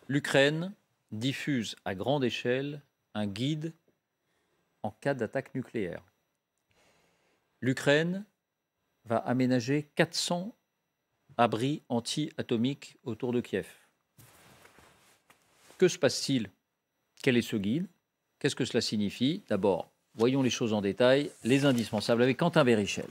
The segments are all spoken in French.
L'Ukraine diffuse à grande échelle un guide en cas d'attaque nucléaire. L'Ukraine va aménager 400 abris anti-atomiques autour de Kiev. Que se passe-t-il? Quel est ce guide? Qu'est-ce que cela signifie? D'abord, voyons les choses en détail, les indispensables avec Quentin Verichel.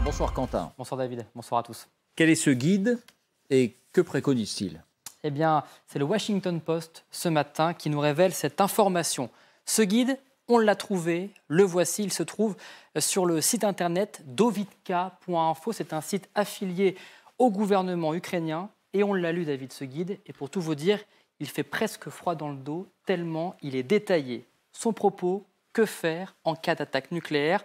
Bonsoir Quentin. Bonsoir David, bonsoir à tous. Quel est ce guide et que préconise-t-il? Eh bien, c'est le Washington Post ce matin qui nous révèle cette information. Ce guide, on l'a trouvé, le voici, il se trouve sur le site internet dovidka.info. C'est un site affilié au gouvernement ukrainien et on l'a lu, David, ce guide. Et pour tout vous dire, il fait presque froid dans le dos tellement il est détaillé. Son propos, que faire en cas d'attaque nucléaire?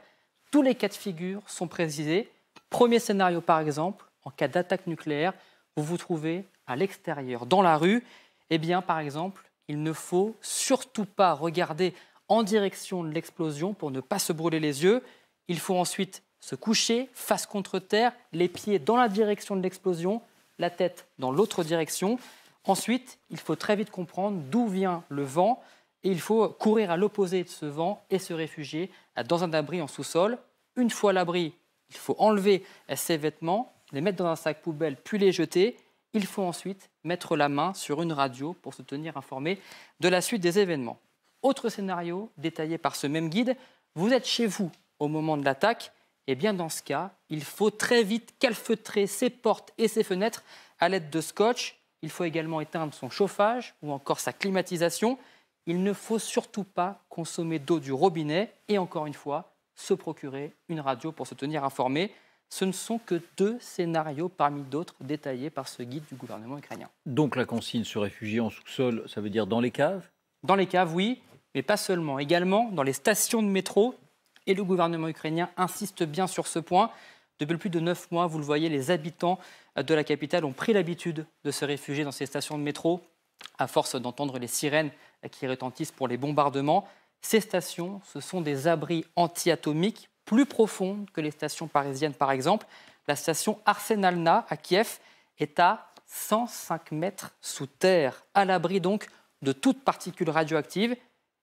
Tous les cas de figure sont précisés. Premier scénario par exemple, en cas d'attaque nucléaire, vous vous trouvez à l'extérieur, dans la rue. Eh bien, par exemple, il ne faut surtout pas regarder en direction de l'explosion pour ne pas se brûler les yeux. Il faut ensuite se coucher face contre terre, les pieds dans la direction de l'explosion, la tête dans l'autre direction. Ensuite, il faut très vite comprendre d'où vient le vent et il faut courir à l'opposé de ce vent et se réfugier dans un abri en sous-sol. Une fois à l'abri, il faut enlever ses vêtements, les mettre dans un sac poubelle puis les jeter. Il faut ensuite mettre la main sur une radio pour se tenir informé de la suite des événements. Autre scénario détaillé par ce même guide, vous êtes chez vous au moment de l'attaque. Et bien dans ce cas, il faut très vite calfeutrer ses portes et ses fenêtres à l'aide de scotch. Il faut également éteindre son chauffage ou encore sa climatisation. Il ne faut surtout pas consommer d'eau du robinet et encore une fois, se procurer une radio pour se tenir informé. Ce ne sont que 2 scénarios parmi d'autres détaillés par ce guide du gouvernement ukrainien. Donc la consigne se réfugier en sous-sol, ça veut dire dans les caves? Dans les caves, oui, mais pas seulement. Également dans les stations de métro. Et le gouvernement ukrainien insiste bien sur ce point. Depuis plus de 9 mois, vous le voyez, les habitants de la capitale ont pris l'habitude de se réfugier dans ces stations de métro à force d'entendre les sirènes qui retentissent pour les bombardements. Ces stations, ce sont des abris anti-atomiques plus profondes que les stations parisiennes, par exemple. La station Arsenalna à Kiev est à 105 mètres sous terre, à l'abri donc de toute particule radioactive.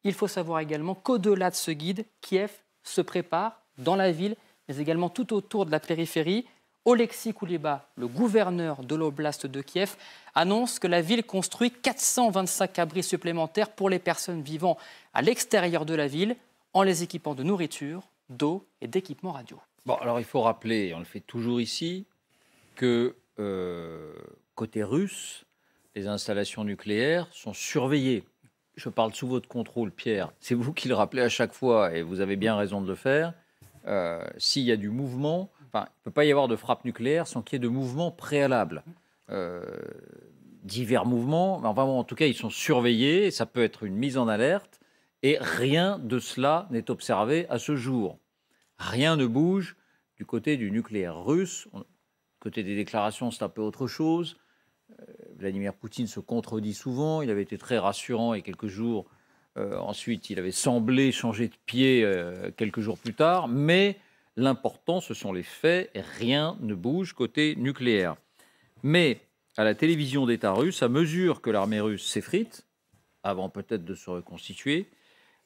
Il faut savoir également qu'au-delà de ce guide, Kiev se prépare dans la ville, mais également tout autour de la périphérie. Oleksiy Kuleba, le gouverneur de l'oblast de Kiev, annonce que la ville construit 425 abris supplémentaires pour les personnes vivant à l'extérieur de la ville, en les équipant de nourriture, d'eau et d'équipements radio. Bon, alors il faut rappeler, et on le fait toujours ici, que côté russe, les installations nucléaires sont surveillées. Je parle sous votre contrôle, Pierre. C'est vous qui le rappelez à chaque fois, et vous avez bien raison de le faire. S'il y a du mouvement, il ne peut pas y avoir de frappe nucléaire sans qu'il y ait de mouvement préalable. Divers mouvements, mais enfin, bon, en tout cas, ils sont surveillés. Ça peut être une mise en alerte, et rien de cela n'est observé à ce jour. Rien ne bouge du côté du nucléaire russe. Du côté des déclarations, c'est un peu autre chose. Vladimir Poutine se contredit souvent. Il avait été très rassurant il y a quelques jours. Ensuite, il avait semblé changer de pied quelques jours plus tard. Mais l'important, ce sont les faits. Et rien ne bouge côté nucléaire. Mais à la télévision d'État russe, à mesure que l'armée russe s'effrite, avant peut-être de se reconstituer,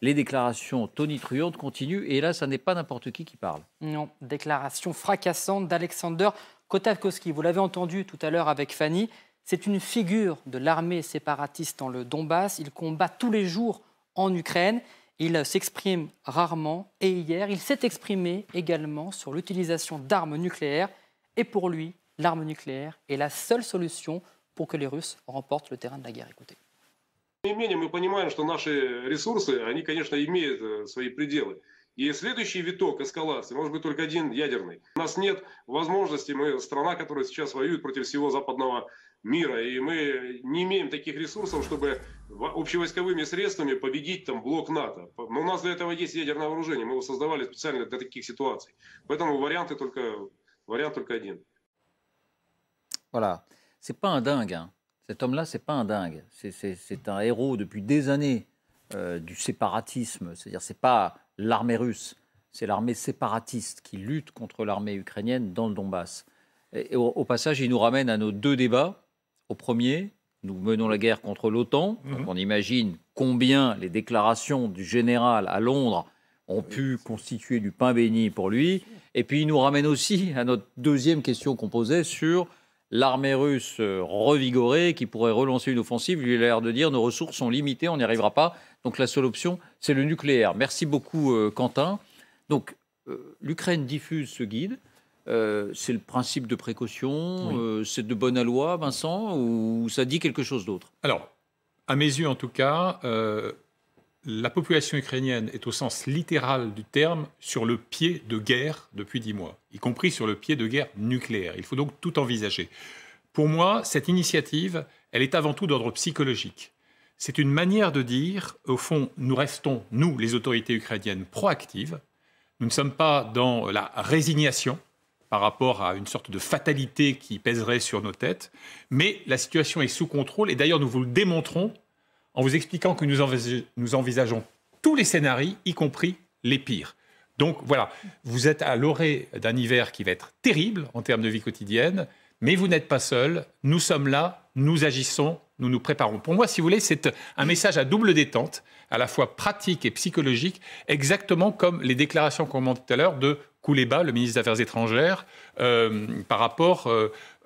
les déclarations tonitruantes continuent. Et là, ça n'est pas n'importe qui parle. Non, déclaration fracassante d'Alexander Kotavkovski. Vous l'avez entendu tout à l'heure avec Fanny. C'est une figure de l'armée séparatiste dans le Donbass. Il combat tous les jours en Ukraine. Il s'exprime rarement. Et hier, il s'est exprimé également sur l'utilisation d'armes nucléaires. Et pour lui, l'arme nucléaire est la seule solution pour que les Russes remportent le terrain de la guerre. Écoutez. Тем не менее, мы понимаем, что наши ресурсы, они, конечно, имеют свои пределы. И следующий виток эскалации может быть только один ядерный. У нас нет возможности, мы страна, которая сейчас воюет против всего западного мира, и мы не имеем таких ресурсов, чтобы общевойсковыми средствами победить там блок НАТО. Но у нас для этого есть ядерное вооружение, мы его создавали специально для таких ситуаций. Поэтому вариант только один. Voilà. C'est pas un dingue, hein. Cet homme-là, c'est pas un dingue. C'est un héros depuis des années du séparatisme. C'est-à-dire, c'est pas l'armée russe, c'est l'armée séparatiste qui lutte contre l'armée ukrainienne dans le Donbass. Et au passage, il nous ramène à nos deux débats. Au premier, nous menons la guerre contre l'OTAN. Donc on imagine combien les déclarations du général à Londres ont pu constituer du pain béni pour lui. Et puis il nous ramène aussi à notre deuxième question qu'on posait sur l'armée russe revigorée qui pourrait relancer une offensive. Lui, il a l'air de dire nos ressources sont limitées, on n'y arrivera pas. Donc la seule option, c'est le nucléaire. Merci beaucoup, Quentin. Donc l'Ukraine diffuse ce guide. C'est le principe de précaution, c'est de bonne loi, Vincent, ou ça dit quelque chose d'autre? Alors, à mes yeux en tout cas, la population ukrainienne est au sens littéral du terme sur le pied de guerre depuis 10 mois, y compris sur le pied de guerre nucléaire. Il faut donc tout envisager. Pour moi, cette initiative, elle est avant tout d'ordre psychologique. C'est une manière de dire, au fond, nous restons, nous, les autorités ukrainiennes, proactives. Nous ne sommes pas dans la résignation par rapport à une sorte de fatalité qui pèserait sur nos têtes, mais la situation est sous contrôle, et d'ailleurs nous vous le démontrons en vous expliquant que nous envisageons tous les scénarios, y compris les pires. Donc voilà, vous êtes à l'orée d'un hiver qui va être terrible en termes de vie quotidienne, mais vous n'êtes pas seul, nous sommes là, nous agissons, nous nous préparons. Pour moi, si vous voulez, c'est un message à double détente, à la fois pratique et psychologique, exactement comme les déclarations qu'on m'a tout à l'heure de Kouleba, le ministre des Affaires étrangères, par rapport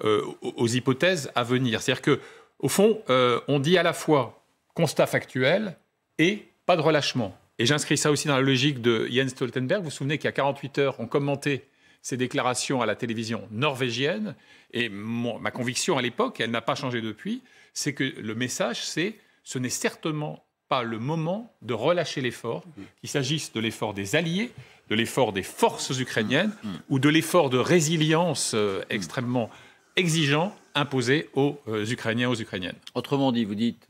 aux hypothèses à venir. C'est-à-dire qu'au fond, on dit à la fois constat factuel et pas de relâchement. Et j'inscris ça aussi dans la logique de Jens Stoltenberg. Vous vous souvenez qu'il y a 48 heures, on commentait ces déclarations à la télévision norvégienne. Et ma conviction à l'époque, elle n'a pas changé depuis, c'est que le message, c'est ce n'est certainement pas le moment de relâcher l'effort, qu'il s'agisse de l'effort des alliés, de l'effort des forces ukrainiennes ou de l'effort de résilience extrêmement exigeant imposé aux Ukrainiens, aux Ukrainiennes. Autrement dit, vous dites,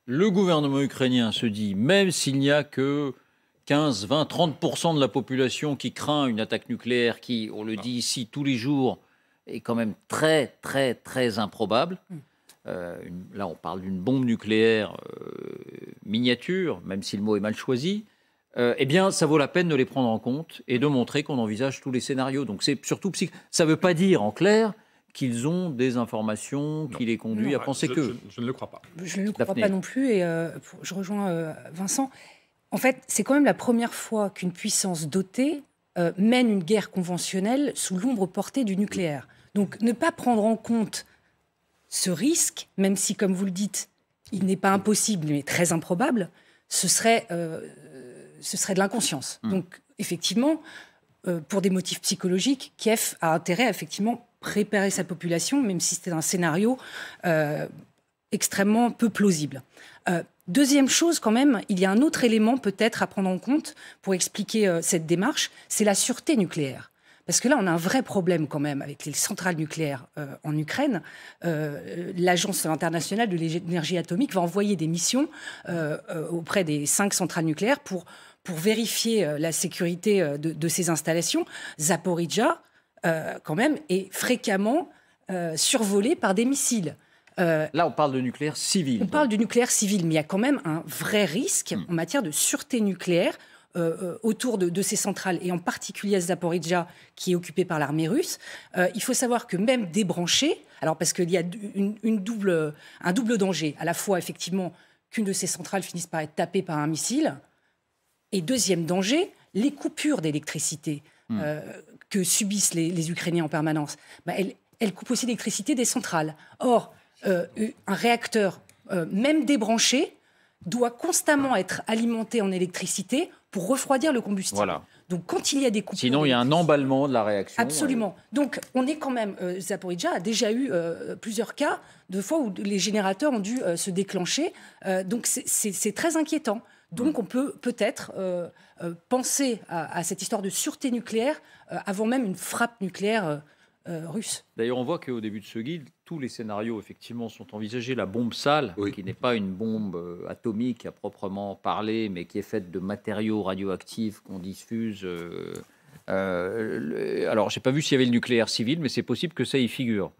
le gouvernement ukrainien se dit, même s'il n'y a que 15, 20, 30% de la population qui craint une attaque nucléaire qui, on le dit ici tous les jours, est quand même très, très, très improbable. Là, on parle d'une bombe nucléaire miniature, même si le mot est mal choisi. Eh bien, ça vaut la peine de les prendre en compte et de montrer qu'on envisage tous les scénarios. Donc, c'est surtout ça ne veut pas dire, en clair, qu'ils ont des informations qui les conduisent à penser que... Je ne le crois pas. Je ne le crois pas non plus. Et je rejoins Vincent. En fait, c'est quand même la première fois qu'une puissance dotée mène une guerre conventionnelle sous l'ombre portée du nucléaire. Donc, ne pas prendre en compte ce risque, même si, comme vous le dites, il n'est pas impossible, mais très improbable, ce serait de l'inconscience. Donc, effectivement, pour des motifs psychologiques, Kiev a intérêt à effectivement préparer sa population, même si c'était un scénario extrêmement peu plausible. Deuxième chose, quand même, il y a un autre élément peut-être à prendre en compte pour expliquer cette démarche, c'est la sûreté nucléaire. Parce que là, on a un vrai problème quand même avec les centrales nucléaires en Ukraine. L'Agence internationale de l'énergie atomique va envoyer des missions auprès des 5 centrales nucléaires pour vérifier la sécurité de ces installations. Zaporijjia, quand même, est fréquemment survolée par des missiles. Là, on parle de nucléaire civil. On parle du nucléaire civil, mais il y a quand même un vrai risque en matière de sûreté nucléaire autour de ces centrales, et en particulier à Zaporijjia, qui est occupée par l'armée russe. Il faut savoir que même débranchée, alors parce qu'il y a un double danger, à la fois effectivement qu'une de ces centrales finisse par être tapée par un missile, et deuxième danger, les coupures d'électricité que subissent les Ukrainiens en permanence. Elles coupent aussi l'électricité des centrales. Or, un réacteur, même débranché, doit constamment être alimenté en électricité pour refroidir le combustible. Voilà. Donc, quand il y a des coupures... Sinon, il y a un emballement de la réaction. Absolument. Donc, on est quand même... Zaporijjia a déjà eu plusieurs cas de fois où les générateurs ont dû se déclencher. Donc, c'est très inquiétant. Donc, on peut peut-être penser à cette histoire de sûreté nucléaire avant même une frappe nucléaire russe. D'ailleurs, on voit qu'au début de ce guide, tous les scénarios, effectivement, sont envisagés. La bombe sale, qui n'est pas une bombe atomique à proprement parler, mais qui est faite de matériaux radioactifs qu'on diffuse. Alors, je n'ai pas vu s'il y avait le nucléaire civil, mais c'est possible que ça y figure.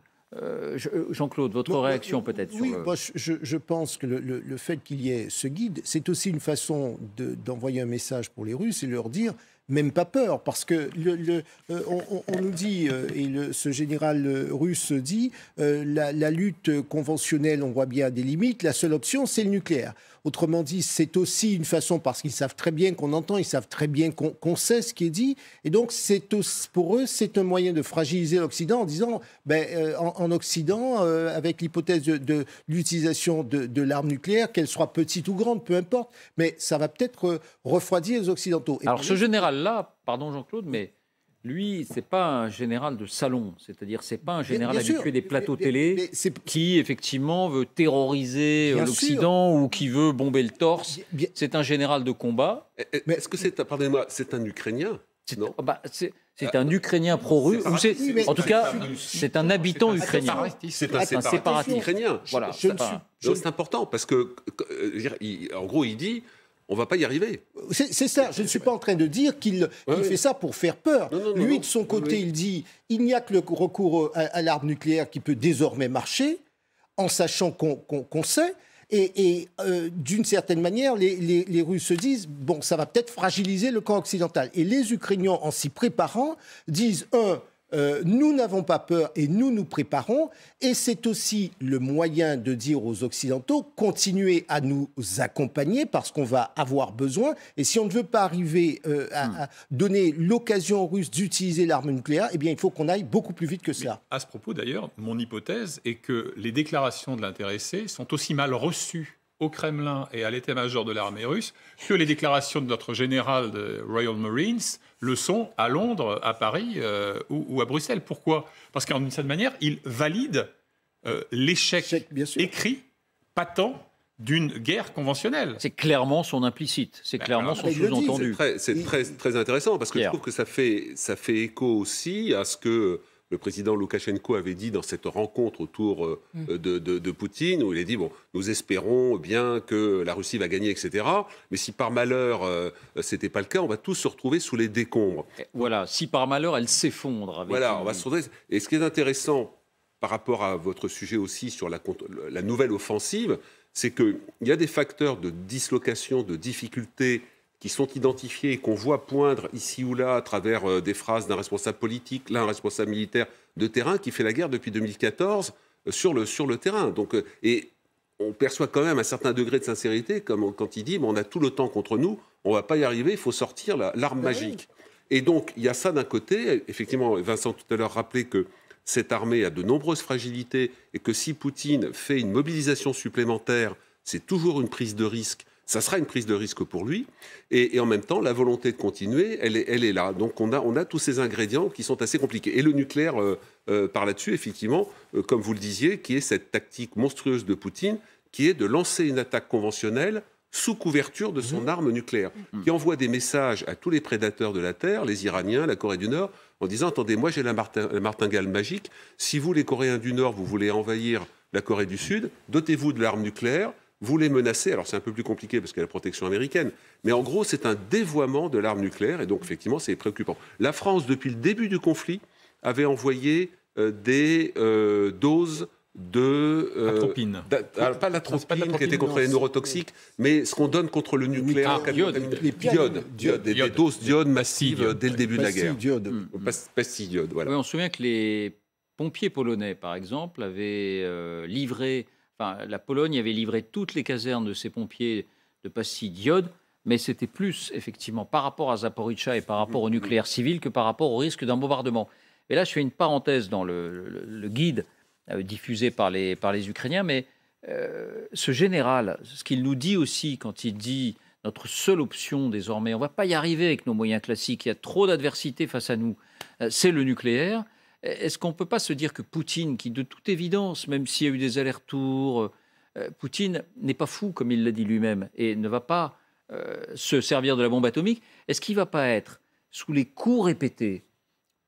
Jean-Claude, votre réaction peut-être Oui, sur le... moi, je pense que le fait qu'il y ait ce guide, c'est aussi une façon d'envoyer un message pour les Russes et leur dire même pas peur, parce que on nous dit, ce général russe dit, la lutte conventionnelle, on voit bien des limites, la seule option, c'est le nucléaire. Autrement dit, c'est aussi une façon, parce qu'ils savent très bien qu'on entend, ils savent très bien qu'on sait ce qui est dit, et donc pour eux, c'est un moyen de fragiliser l'Occident en disant, en Occident, avec l'hypothèse de l'utilisation de l'arme nucléaire, qu'elle soit petite ou grande, peu importe, mais ça va peut-être refroidir les Occidentaux. Alors ce général-là, pardon Jean-Claude, mais lui, c'est pas un général de salon, c'est-à-dire c'est pas un général bien sûr, habitué des plateaux télé qui effectivement veut terroriser l'Occident ou qui veut bomber le torse. C'est un général de combat. Mais est-ce que pardonnez-moi, c'est un Ukrainien? Non. C'est un Ukrainien pro-russe. En tout cas, c'est un habitant ukrainien. C'est un séparatiste ukrainien. Voilà. C'est important parce que, en gros, il dit. On ne va pas y arriver. C'est ça. Je ne suis pas en train de dire qu'il fait ça pour faire peur. Lui, de son côté, il dit il n'y a que le recours à l'arme nucléaire qui peut désormais marcher, en sachant qu'on sait. Et d'une certaine manière, les Russes se disent bon, ça va peut-être fragiliser le camp occidental. Et les Ukrainiens, en s'y préparant, disent nous n'avons pas peur et nous nous préparons. Et c'est aussi le moyen de dire aux Occidentaux, continuez à nous accompagner parce qu'on va avoir besoin. Et si on ne veut pas arriver à donner l'occasion aux Russes d'utiliser l'arme nucléaire, eh bien, il faut qu'on aille beaucoup plus vite que cela. À ce propos, d'ailleurs, mon hypothèse est que les déclarations de l'intéressé sont aussi mal reçues au Kremlin et à l'état-major de l'armée russe que les déclarations de notre général de Royal Marines le sont à Londres, à Paris ou à Bruxelles. Pourquoi ? Parce qu'en d'une certaine manière, il valide l'échec écrit, patent, d'une guerre conventionnelle. C'est clairement son implicite, c'est clairement son sous-entendu. C'est très intéressant parce que je trouve que ça fait écho aussi à ce que le président Loukachenko avait dit dans cette rencontre autour de Poutine, où il a dit, bon, nous espérons bien que la Russie va gagner, etc. Mais si par malheur, ce n'était pas le cas, on va tous se retrouver sous les décombres. Voilà, si par malheur, elle s'effondre. Voilà, on va se retrouver. Et ce qui est intéressant par rapport à votre sujet aussi sur la nouvelle offensive, c'est qu'il y a des facteurs de dislocation, de difficulté qui sont identifiés et qu'on voit poindre ici ou là à travers des phrases d'un responsable politique, là un responsable militaire de terrain qui fait la guerre depuis 2014 sur le terrain. Donc, et on perçoit quand même un certain degré de sincérité quand il dit on a tout le temps contre nous, on ne va pas y arriver, il faut sortir l'arme magique. Et donc il y a ça d'un côté. Effectivement, Vincent tout à l'heure rappelait que cette armée a de nombreuses fragilités et que si Poutine fait une mobilisation supplémentaire, c'est toujours une prise de risque. Ça sera une prise de risque pour lui. Et en même temps, la volonté de continuer, elle est là. Donc on a tous ces ingrédients qui sont assez compliqués. Et le nucléaire, par là-dessus, effectivement, comme vous le disiez, qui est cette tactique monstrueuse de Poutine, qui est de lancer une attaque conventionnelle sous couverture de son arme nucléaire, qui envoie des messages à tous les prédateurs de la Terre, les Iraniens, la Corée du Nord, en disant « Attendez, moi j'ai la martingale magique. Si vous, les Coréens du Nord, vous voulez envahir la Corée du Sud, dotez-vous de l'arme nucléaire. Vous les menacez, alors c'est un peu plus compliqué parce qu'il y a la protection américaine, mais en gros c'est un dévoiement de l'arme nucléaire et donc effectivement c'est préoccupant. La France, depuis le début du conflit, avait envoyé des doses de... Atropine. Pas l'atropine qui était contre les neurotoxiques, mais ce qu'on donne contre le nucléaire. Diode. Des doses d'iode massives dès le début de la guerre. Pastilles d'iode, voilà. Oui, on se souvient que les pompiers polonais, par exemple, avaient livré... Enfin, la Pologne avait livré toutes les casernes de ses pompiers de pastilles d'iode, mais c'était plus, effectivement, par rapport à Zaporijjia et par rapport au nucléaire civil que par rapport au risque d'un bombardement. Et là, je fais une parenthèse dans le guide diffusé par les Ukrainiens, mais ce général, ce qu'il nous dit aussi quand il dit « notre seule option désormais, on ne va pas y arriver avec nos moyens classiques, il y a trop d'adversité face à nous, c'est le nucléaire », est-ce qu'on ne peut pas se dire que Poutine, qui de toute évidence, même s'il y a eu des allers-retours, Poutine n'est pas fou, comme il l'a dit lui-même, et ne va pas se servir de la bombe atomique, est-ce qu'il ne va pas être sous les coups répétés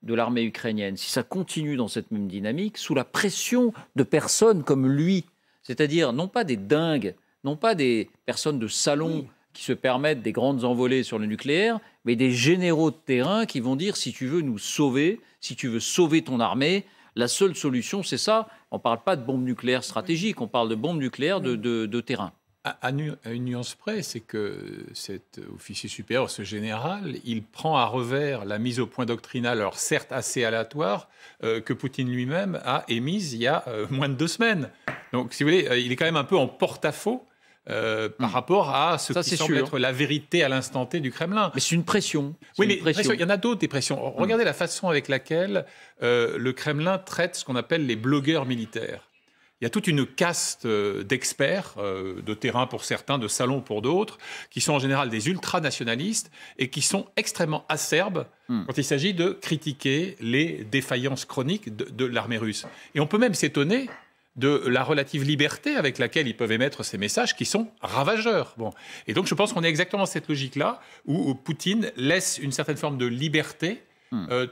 de l'armée ukrainienne, si ça continue dans cette même dynamique, sous la pression de personnes comme lui, c'est-à-dire non pas des dingues, non pas des personnes de salon qui se permettent des grandes envolées sur le nucléaire, mais des généraux de terrain qui vont dire si tu veux nous sauver, si tu veux sauver ton armée, la seule solution c'est ça. On ne parle pas de bombe nucléaire stratégique, on parle de bombe nucléaire de terrain. À une nuance près, c'est que cet officier supérieur, ce général, il prend à revers la mise au point doctrinale, alors certes assez aléatoire, que Poutine lui-même a émise il y a moins de 2 semaines. Donc, si vous voulez, il est quand même un peu en porte-à-faux par rapport à ce qui semble être la vérité à l'instant T du Kremlin. Mais c'est une pression. Oui, mais il y en a d'autres, des pressions. Regardez la façon avec laquelle le Kremlin traite ce qu'on appelle les blogueurs militaires. Il y a toute une caste d'experts, de terrain pour certains, de salon pour d'autres, qui sont en général des ultranationalistes et qui sont extrêmement acerbes quand il s'agit de critiquer les défaillances chroniques de l'armée russe. Et on peut même s'étonner de la relative liberté avec laquelle ils peuvent émettre ces messages qui sont ravageurs. Bon. Et donc je pense qu'on est exactement dans cette logique-là où Poutine laisse une certaine forme de liberté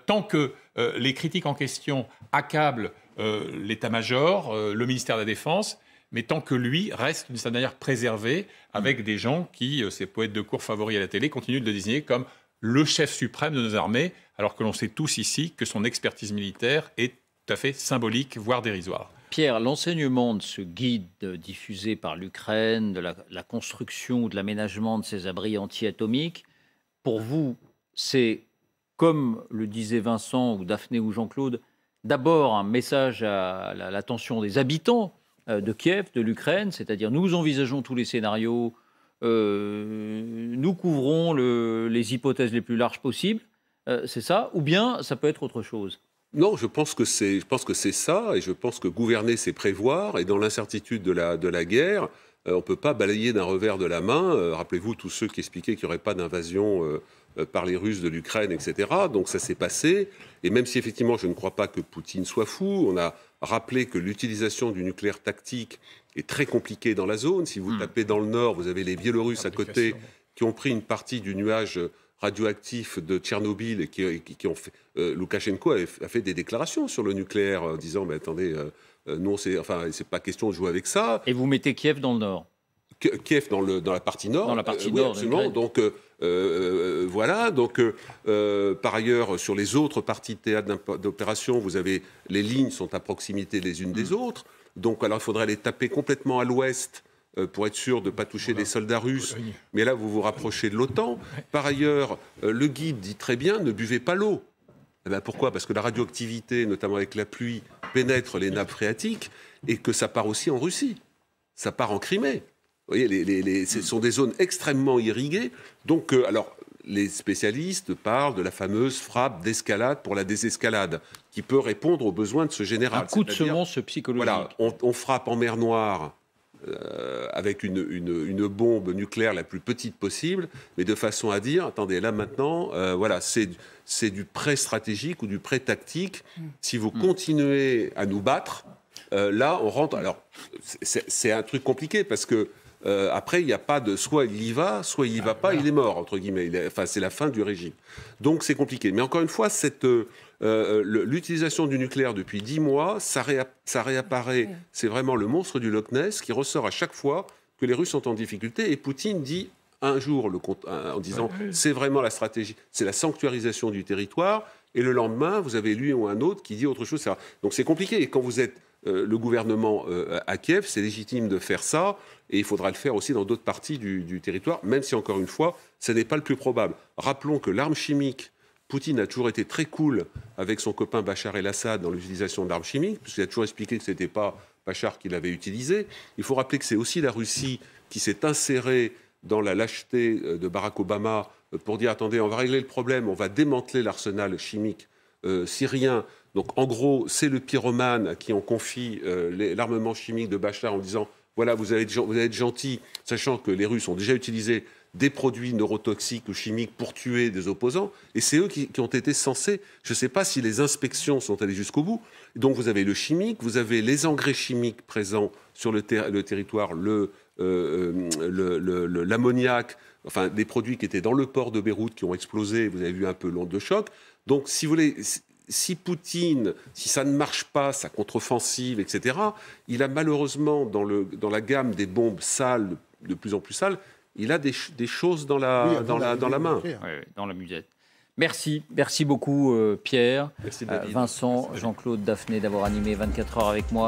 tant que les critiques en question accablent l'état-major, le ministère de la Défense, mais tant que lui reste d'une certaine manière préservé avec des gens qui, ces poètes de cour favoris à la télé, continuent de le désigner comme le chef suprême de nos armées, alors que l'on sait tous ici que son expertise militaire est tout à fait symbolique, voire dérisoire. Pierre, l'enseignement de ce guide diffusé par l'Ukraine, de la construction ou de l'aménagement de ces abris anti-atomiques, pour vous, c'est, comme le disaient Vincent ou Daphné ou Jean-Claude, d'abord un message à l'attention des habitants de Kiev, de l'Ukraine, c'est-à-dire nous envisageons tous les scénarios, nous couvrons les hypothèses les plus larges possibles, c'est ça, ou bien ça peut être autre chose? Non, je pense que c'est ça, et je pense que gouverner, c'est prévoir, et dans l'incertitude de la guerre, on ne peut pas balayer d'un revers de la main. Rappelez-vous tous ceux qui expliquaient qu'il n'y aurait pas d'invasion par les Russes de l'Ukraine, etc. Donc ça s'est passé, et même si effectivement je ne crois pas que Poutine soit fou, on a rappelé que l'utilisation du nucléaire tactique est très compliquée dans la zone. Si vous tapez dans le nord, vous avez les Biélorusses à côté qui ont pris une partie du nuage radioactifs de Tchernobyl et qui ont fait... Loukachenko a fait des déclarations sur le nucléaire, disant, mais attendez, nous, c'est pas question de jouer avec ça. Et vous mettez Kiev dans le nord? Kiev dans la partie nord. Dans la partie oui, nord. absolument. Donc, voilà. Donc, par ailleurs, sur les autres parties de théâtre d'opération, vous avez... Les lignes sont à proximité les unes des autres. Donc, alors, il faudrait les taper complètement à l'ouest pour être sûr de ne pas toucher les soldats russes. Mais là, vous vous rapprochez de l'OTAN. Par ailleurs, le guide dit très bien, ne buvez pas l'eau. Eh bien, pourquoi? Parce que la radioactivité, notamment avec la pluie, pénètre les nappes phréatiques et que ça part aussi en Russie. Ça part en Crimée. Vous voyez, ce sont des zones extrêmement irriguées. Donc, alors, les spécialistes parlent de la fameuse frappe d'escalade pour la désescalade, qui peut répondre aux besoins de ce général. Un coup de semonce psychologique. Voilà, on frappe en mer Noire avec une bombe nucléaire la plus petite possible, mais de façon à dire, attendez, là maintenant, voilà, c'est du prêt stratégique ou du prêt tactique. Si vous continuez à nous battre, là, on rentre... Alors, c'est un truc compliqué, parce que après, il n'y a pas de... Soit il y va, soit il n'y va pas, il est mort, entre guillemets. Enfin, c'est la fin du régime. Donc, c'est compliqué. Mais encore une fois, l'utilisation du nucléaire depuis 10 mois, ça réapparaît. C'est vraiment le monstre du Loch Ness qui ressort à chaque fois que les Russes sont en difficulté. Et Poutine dit un jour, en disant, c'est vraiment la stratégie, c'est la sanctuarisation du territoire. Et le lendemain, vous avez lui ou un autre qui dit autre chose. Donc, c'est compliqué. Et quand vous êtes le gouvernement à Kiev, c'est légitime de faire ça, et il faudra le faire aussi dans d'autres parties du territoire, même si, encore une fois, ce n'est pas le plus probable. Rappelons que l'arme chimique, Poutine a toujours été très cool avec son copain Bachar el-Assad dans l'utilisation de l'arme chimique, puisqu'il a toujours expliqué que ce n'était pas Bachar qui l'avait utilisé. Il faut rappeler que c'est aussi la Russie qui s'est insérée dans la lâcheté de Barack Obama pour dire, attendez, on va régler le problème, on va démanteler l'arsenal chimique syrien. Donc, en gros, c'est le pyromane à qui on confie l'armement chimique de Bachar en disant, voilà, vous allez être gentil, sachant que les Russes ont déjà utilisé des produits neurotoxiques ou chimiques pour tuer des opposants. Et c'est eux qui ont été censés... Je ne sais pas si les inspections sont allées jusqu'au bout. Donc, vous avez le chimique, vous avez les engrais chimiques présents sur le territoire, l'ammoniac, enfin, des produits qui étaient dans le port de Beyrouth qui ont explosé. Vous avez vu un peu l'onde de choc. Donc, si vous voulez... Si Poutine, si ça ne marche pas, sa contre-offensive, etc., il a malheureusement, dans la gamme des bombes sales, de plus en plus sales, il a des choses dans la main. Oui, dans la musette. Merci beaucoup Pierre, merci David. Vincent, Jean-Claude, Daphné d'avoir animé 24 heures avec moi.